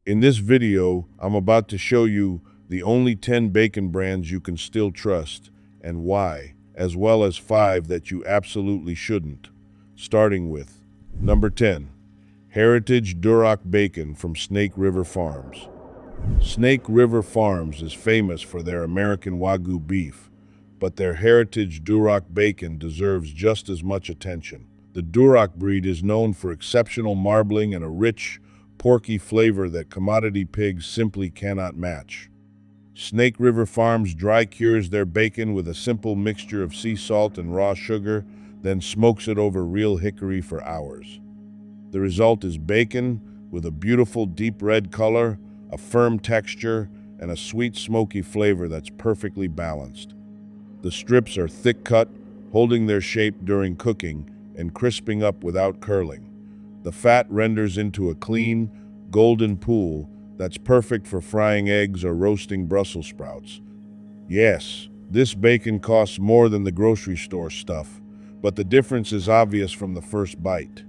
In this video, I'm about to show you the only 10 bacon brands you can still trust and why, as well as 5 that you absolutely shouldn't. Starting with number 10, Heritage Duroc Bacon from Snake River Farms. Snake River Farms is famous for their American Wagyu beef, but their Heritage Duroc bacon deserves just as much attention. The Duroc breed is known for exceptional marbling and a rich, porky flavor that commodity pigs simply cannot match. Snake River Farms dry cures their bacon with a simple mixture of sea salt and raw sugar, then smokes it over real hickory for hours. The result is bacon with a beautiful deep red color, a firm texture, and a sweet smoky flavor that's perfectly balanced. The strips are thick cut, holding their shape during cooking and crisping up without curling. The fat renders into a clean, golden pool that's perfect for frying eggs or roasting Brussels sprouts. Yes, this bacon costs more than the grocery store stuff, but the difference is obvious from the first bite.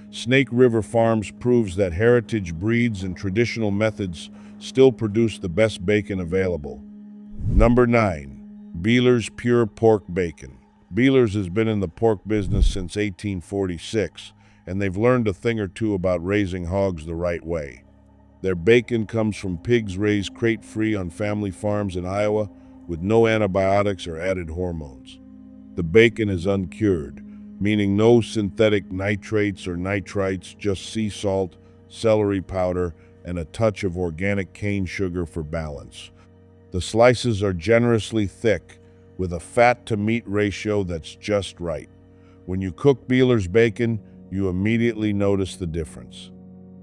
Snake River Farms proves that heritage breeds and traditional methods still produce the best bacon available. Number 9. Beeler's Pure Pork Bacon. Beeler's has been in the pork business since 1846, and they've learned a thing or two about raising hogs the right way. Their bacon comes from pigs raised crate-free on family farms in Iowa with no antibiotics or added hormones. The bacon is uncured, meaning no synthetic nitrates or nitrites, just sea salt, celery powder, and a touch of organic cane sugar for balance. The slices are generously thick, with a fat-to-meat ratio that's just right. When you cook Beeler's bacon, you immediately notice the difference.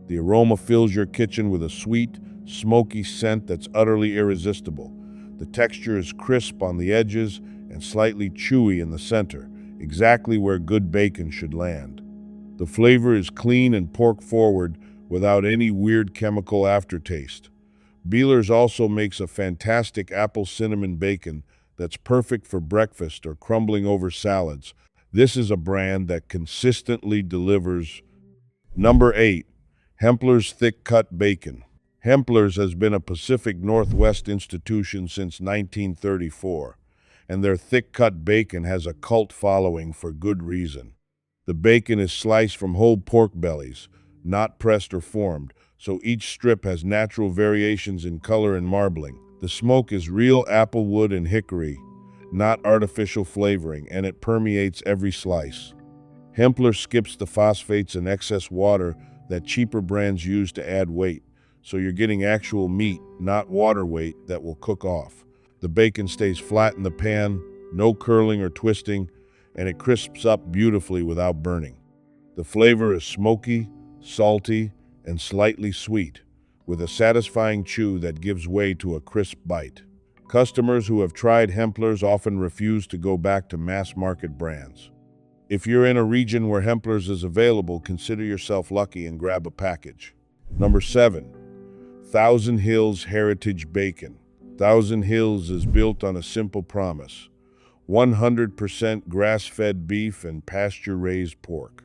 The aroma fills your kitchen with a sweet, smoky scent that's utterly irresistible. The texture is crisp on the edges and slightly chewy in the center, exactly where good bacon should land. The flavor is clean and pork-forward without any weird chemical aftertaste. Beeler's also makes a fantastic apple cinnamon bacon that's perfect for breakfast or crumbling over salads. This is a brand that consistently delivers. Number 8. Hempler's Thick Cut Bacon. Hempler's has been a Pacific Northwest institution since 1934, and their thick-cut bacon has a cult following for good reason. The bacon is sliced from whole pork bellies, not pressed or formed, so each strip has natural variations in color and marbling. The smoke is real apple wood and hickory, not artificial flavoring, and it permeates every slice. Hempler skips the phosphates and excess water that cheaper brands use to add weight, so you're getting actual meat, not water weight, that will cook off. The bacon stays flat in the pan, no curling or twisting, and it crisps up beautifully without burning. The flavor is smoky, salty, and slightly sweet, with a satisfying chew that gives way to a crisp bite. Customers who have tried Hempler's often refuse to go back to mass-market brands. If you're in a region where Hempler's is available, consider yourself lucky and grab a package. Number 7. Thousand Hills Heritage Bacon. Thousand Hills is built on a simple promise: 100% grass-fed beef and pasture-raised pork.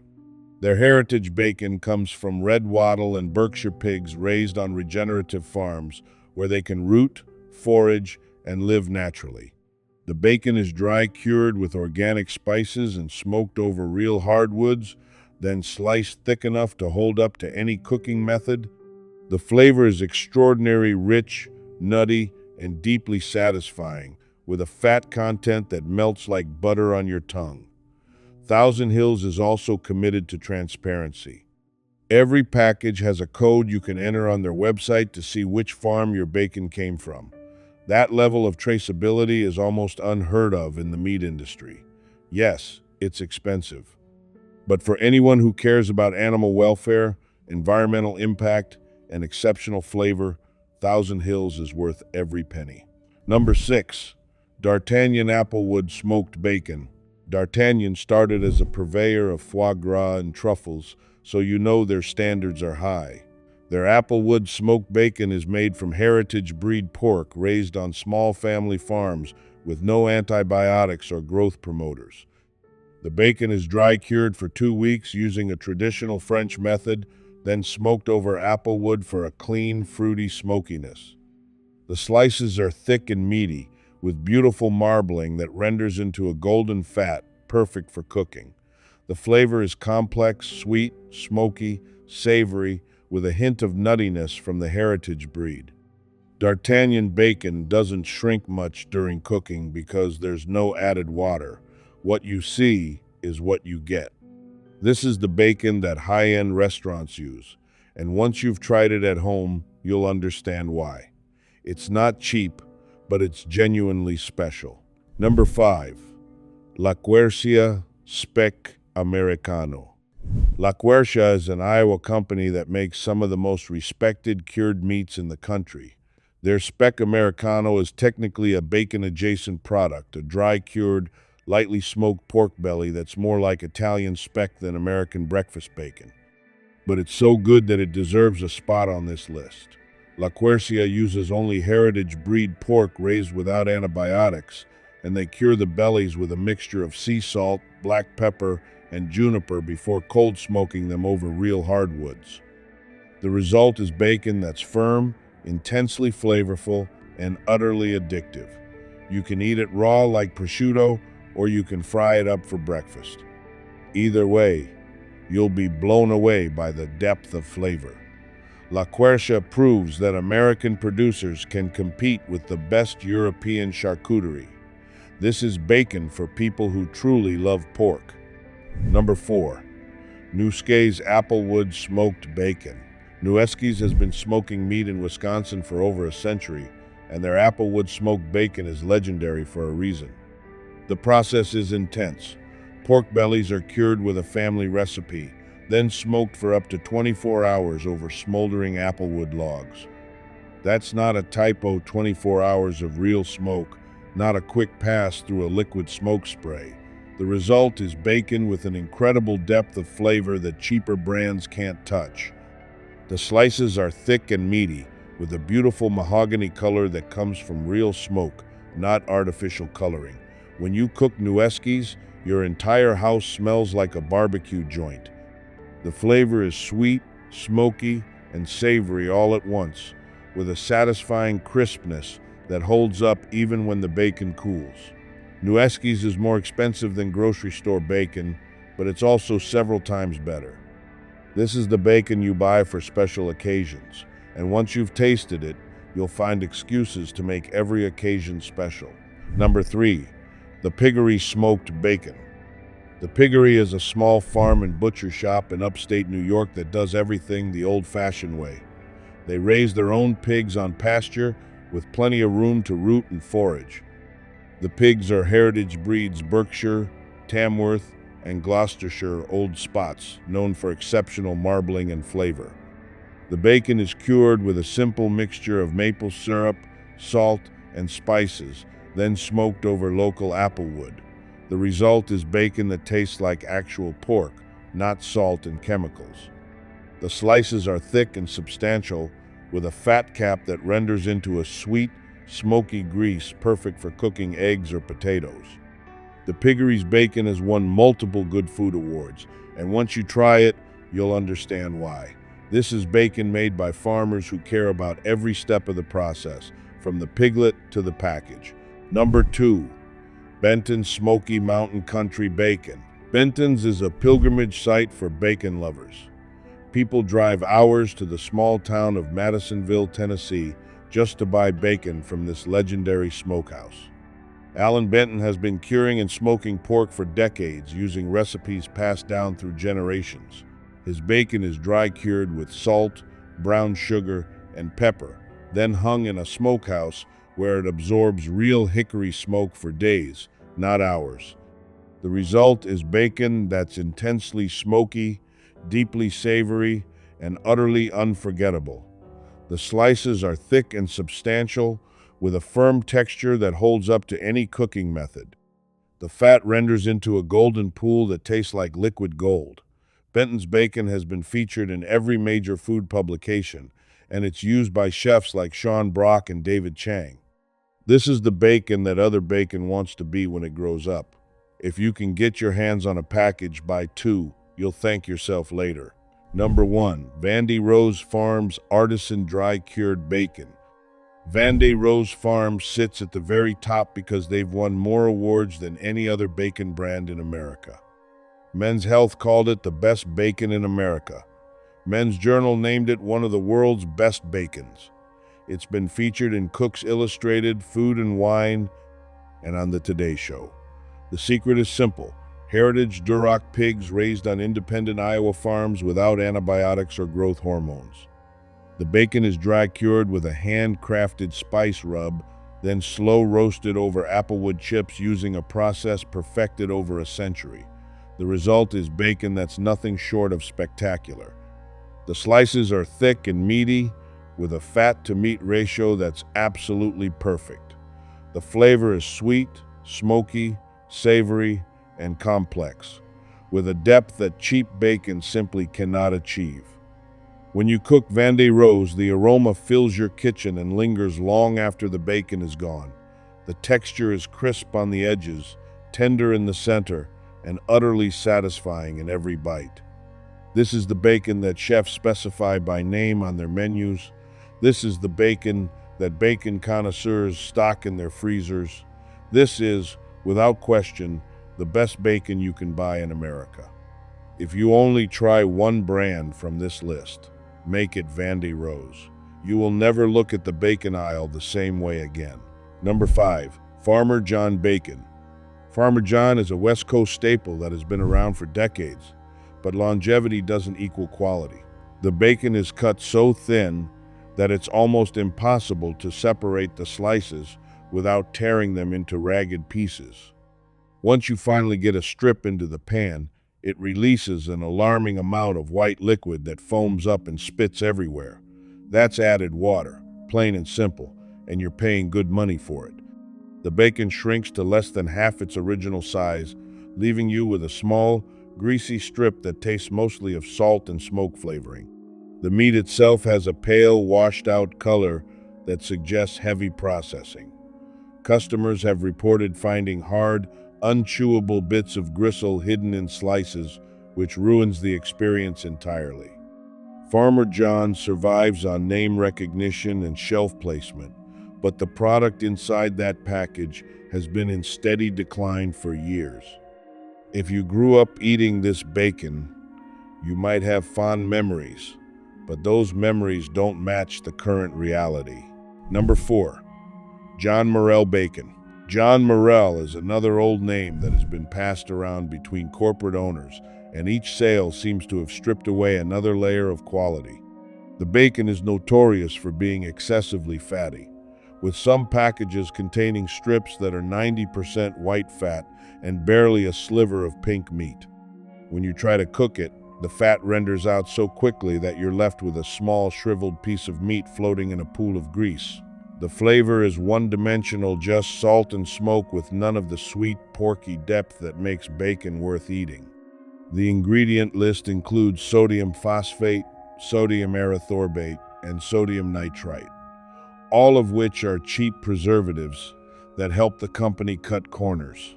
Their heritage bacon comes from red wattle and Berkshire pigs raised on regenerative farms where they can root, forage, and live naturally. The bacon is dry cured with organic spices and smoked over real hardwoods, then sliced thick enough to hold up to any cooking method. The flavor is extraordinarily rich, nutty, and deeply satisfying, with a fat content that melts like butter on your tongue. Thousand Hills is also committed to transparency. Every package has a code you can enter on their website to see which farm your bacon came from. That level of traceability is almost unheard of in the meat industry. Yes, it's expensive. But for anyone who cares about animal welfare, environmental impact, and exceptional flavor, Thousand Hills is worth every penny. Number 6. D'Artagnan Applewood Smoked Bacon. D'Artagnan started as a purveyor of foie gras and truffles, so you know their standards are high. Their Applewood smoked bacon is made from heritage breed pork raised on small family farms with no antibiotics or growth promoters. The bacon is dry cured for 2 weeks using a traditional French method then smoked over apple wood for a clean, fruity smokiness. The slices are thick and meaty, with beautiful marbling that renders into a golden fat, perfect for cooking. The flavor is complex, sweet, smoky, savory, with a hint of nuttiness from the heritage breed. D'Artagnan bacon doesn't shrink much during cooking because there's no added water. What you see is what you get. This is the bacon that high-end restaurants use, and once you've tried it at home, you'll understand why. It's not cheap, but it's genuinely special. Number 5. La Quercia Spec Americano. La Quercia is an Iowa company that makes some of the most respected cured meats in the country. Their Spec Americano is technically a bacon-adjacent product, a dry-cured, lightly smoked pork belly that's more like Italian speck than American breakfast bacon. But it's so good that it deserves a spot on this list. La Quercia uses only heritage breed pork raised without antibiotics, and they cure the bellies with a mixture of sea salt, black pepper, and juniper before cold smoking them over real hardwoods. The result is bacon that's firm, intensely flavorful, and utterly addictive. You can eat it raw like prosciutto, or you can fry it up for breakfast. Either way, you'll be blown away by the depth of flavor. La Quercia proves that American producers can compete with the best European charcuterie. This is bacon for people who truly love pork. Number 4. Nueske's Applewood Smoked Bacon. Nueske's has been smoking meat in Wisconsin for over a century, and their Applewood smoked bacon is legendary for a reason. The process is intense. Pork bellies are cured with a family recipe, then smoked for up to 24 hours over smoldering applewood logs. That's not a typo, 24 hours of real smoke, not a quick pass through a liquid smoke spray. The result is bacon with an incredible depth of flavor that cheaper brands can't touch. The slices are thick and meaty, with a beautiful mahogany color that comes from real smoke, not artificial coloring. When you cook Nueske's, your entire house smells like a barbecue joint. The flavor is sweet, smoky, and savory all at once, with a satisfying crispness that holds up even when the bacon cools. Nueske's is more expensive than grocery store bacon, but it's also several times better. This is the bacon you buy for special occasions, and once you've tasted it, you'll find excuses to make every occasion special. Number 3. The Piggery Smoked Bacon. The Piggery is a small farm and butcher shop in upstate New York that does everything the old-fashioned way. They raise their own pigs on pasture with plenty of room to root and forage. The pigs are heritage breeds Berkshire, Tamworth, and Gloucestershire Old Spots, known for exceptional marbling and flavor. The bacon is cured with a simple mixture of maple syrup, salt, and spices, then smoked over local applewood. The result is bacon that tastes like actual pork, not salt and chemicals. The slices are thick and substantial, with a fat cap that renders into a sweet, smoky grease perfect for cooking eggs or potatoes. The Piggery's bacon has won multiple Good Food Awards, and once you try it, you'll understand why. This is bacon made by farmers who care about every step of the process, from the piglet to the package. Number 2. Benton's Smoky Mountain Country Bacon. Benton's is a pilgrimage site for bacon lovers. People drive hours to the small town of Madisonville, Tennessee, just to buy bacon from this legendary smokehouse. Alan Benton has been curing and smoking pork for decades using recipes passed down through generations. His bacon is dry cured with salt, brown sugar, and pepper, then hung in a smokehouse where it absorbs real hickory smoke for days, not hours. The result is bacon that's intensely smoky, deeply savory, and utterly unforgettable. The slices are thick and substantial, with a firm texture that holds up to any cooking method. The fat renders into a golden pool that tastes like liquid gold. Benton's bacon has been featured in every major food publication, and it's used by chefs like Sean Brock and David Chang. This is the bacon that other bacon wants to be when it grows up. If you can get your hands on a package, buy 2. You'll thank yourself later. Number 1. Vandy Rose Farms Artisan Dry Cured Bacon. Vandy Rose Farms sits at the very top because they've won more awards than any other bacon brand in America. Men's Health called it the best bacon in America. Men's Journal named it one of the world's best bacons. It's been featured in Cook's Illustrated, Food and Wine, and on the Today Show. The secret is simple. Heritage Duroc pigs raised on independent Iowa farms without antibiotics or growth hormones. The bacon is dry cured with a handcrafted spice rub, then slow roasted over applewood chips using a process perfected over a century. The result is bacon that's nothing short of spectacular. The slices are thick and meaty, with a fat-to-meat ratio that's absolutely perfect. The flavor is sweet, smoky, savory, and complex, with a depth that cheap bacon simply cannot achieve. When you cook Vandy Rose, the aroma fills your kitchen and lingers long after the bacon is gone. The texture is crisp on the edges, tender in the center, and utterly satisfying in every bite. This is the bacon that chefs specify by name on their menus. This is the bacon that bacon connoisseurs stock in their freezers. This is, without question, the best bacon you can buy in America. If you only try one brand from this list, make it Vandy Rose. You will never look at the bacon aisle the same way again. Number 5. Farmer John Bacon. Farmer John is a West Coast staple that has been around for decades, but longevity doesn't equal quality. The bacon is cut so thin that it's almost impossible to separate the slices without tearing them into ragged pieces. Once you finally get a strip into the pan, it releases an alarming amount of white liquid that foams up and spits everywhere. That's added water, plain and simple, and you're paying good money for it. The bacon shrinks to less than half its original size, leaving you with a small, greasy strip that tastes mostly of salt and smoke flavoring. The meat itself has a pale, washed-out color that suggests heavy processing. Customers have reported finding hard, unchewable bits of gristle hidden in slices, which ruins the experience entirely. Farmer John survives on name recognition and shelf placement, but the product inside that package has been in steady decline for years. If you grew up eating this bacon, you might have fond memories, but those memories don't match the current reality. Number 4. John Morrell Bacon. John Morrell is another old name that has been passed around between corporate owners, and each sale seems to have stripped away another layer of quality. The bacon is notorious for being excessively fatty, with some packages containing strips that are 90% white fat and barely a sliver of pink meat. When you try to cook it, the fat renders out so quickly that you're left with a small, shriveled piece of meat floating in a pool of grease. The flavor is one-dimensional, just salt and smoke with none of the sweet, porky depth that makes bacon worth eating. The ingredient list includes sodium phosphate, sodium erythorbate, and sodium nitrite, all of which are cheap preservatives that help the company cut corners.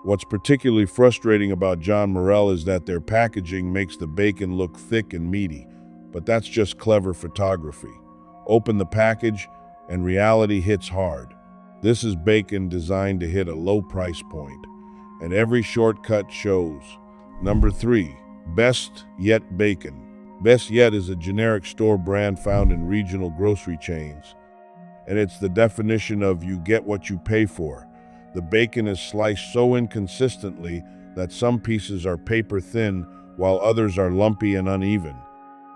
What's particularly frustrating about John Morrell is that their packaging makes the bacon look thick and meaty, but that's just clever photography. Open the package, and reality hits hard. This is bacon designed to hit a low price point, and every shortcut shows. Number 3. Best Yet Bacon. Best Yet is a generic store brand found in regional grocery chains, and it's the definition of you get what you pay for. The bacon is sliced so inconsistently that some pieces are paper thin while others are lumpy and uneven.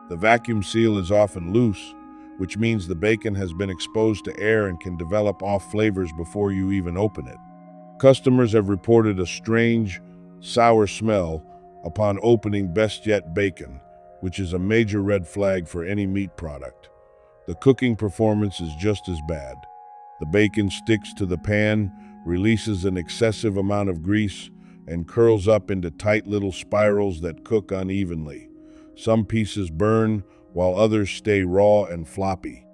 The vacuum seal is often loose, which means the bacon has been exposed to air and can develop off flavors before you even open it. Customers have reported a strange, sour smell upon opening Best Yet Bacon, which is a major red flag for any meat product. The cooking performance is just as bad. The bacon sticks to the pan, releases an excessive amount of grease, and curls up into tight little spirals that cook unevenly. Some pieces burn, while others stay raw and floppy.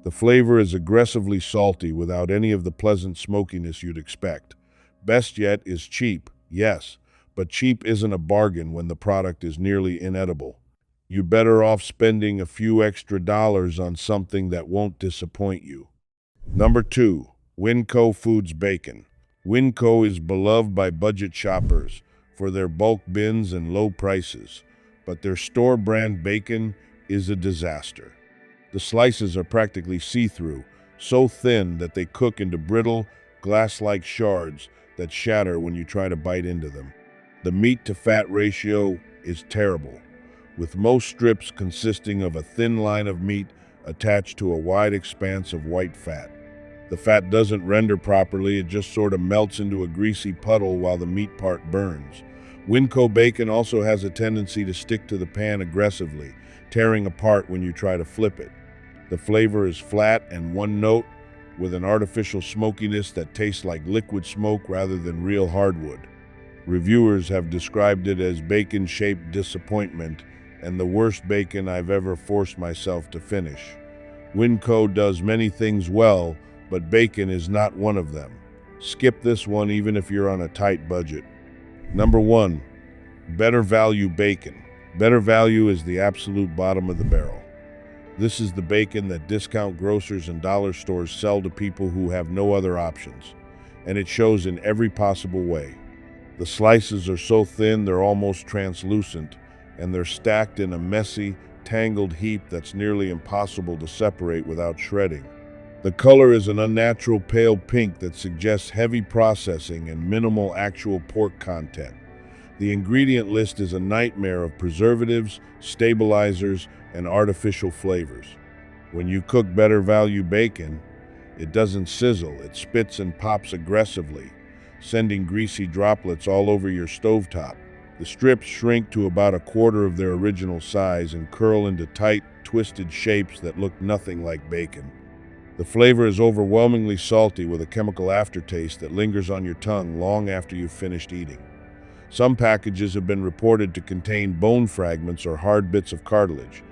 The flavor is aggressively salty without any of the pleasant smokiness you'd expect. Best Yet is cheap, yes, but cheap isn't a bargain when the product is nearly inedible. you're better off spending a few extra dollars on something that won't disappoint you. Number 2, Winco Foods Bacon. Winco is beloved by budget shoppers for their bulk bins and low prices, but their store brand bacon is a disaster. The slices are practically see-through, so thin that they cook into brittle, glass-like shards that shatter when you try to bite into them. The meat-to-fat ratio is terrible, with most strips consisting of a thin line of meat attached to a wide expanse of white fat. The fat doesn't render properly, it just sort of melts into a greasy puddle while the meat part burns. Winco bacon also has a tendency to stick to the pan aggressively, tearing apart when you try to flip it. The flavor is flat and one-note, with an artificial smokiness that tastes like liquid smoke rather than real hardwood. Reviewers have described it as bacon-shaped disappointment and the worst bacon I've ever forced myself to finish. Winco does many things well, but bacon is not one of them. Skip this one even if you're on a tight budget. Number 1, Better Value Bacon. Better Value is the absolute bottom of the barrel. This is the bacon that discount grocers and dollar stores sell to people who have no other options, and it shows in every possible way. The slices are so thin they're almost translucent, and they're stacked in a messy, tangled heap that's nearly impossible to separate without shredding. The color is an unnatural pale pink that suggests heavy processing and minimal actual pork content. The ingredient list is a nightmare of preservatives, stabilizers, and artificial flavors. When you cook Better Value bacon, it doesn't sizzle, it spits and pops aggressively, sending greasy droplets all over your stovetop. The strips shrink to about a quarter of their original size and curl into tight, twisted shapes that look nothing like bacon. The flavor is overwhelmingly salty with a chemical aftertaste that lingers on your tongue long after you've finished eating. Some packages have been reported to contain bone fragments or hard bits of cartilage.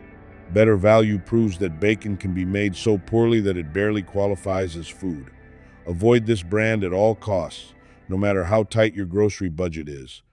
Better Value proves that bacon can be made so poorly that it barely qualifies as food. Avoid this brand at all costs, no matter how tight your grocery budget is.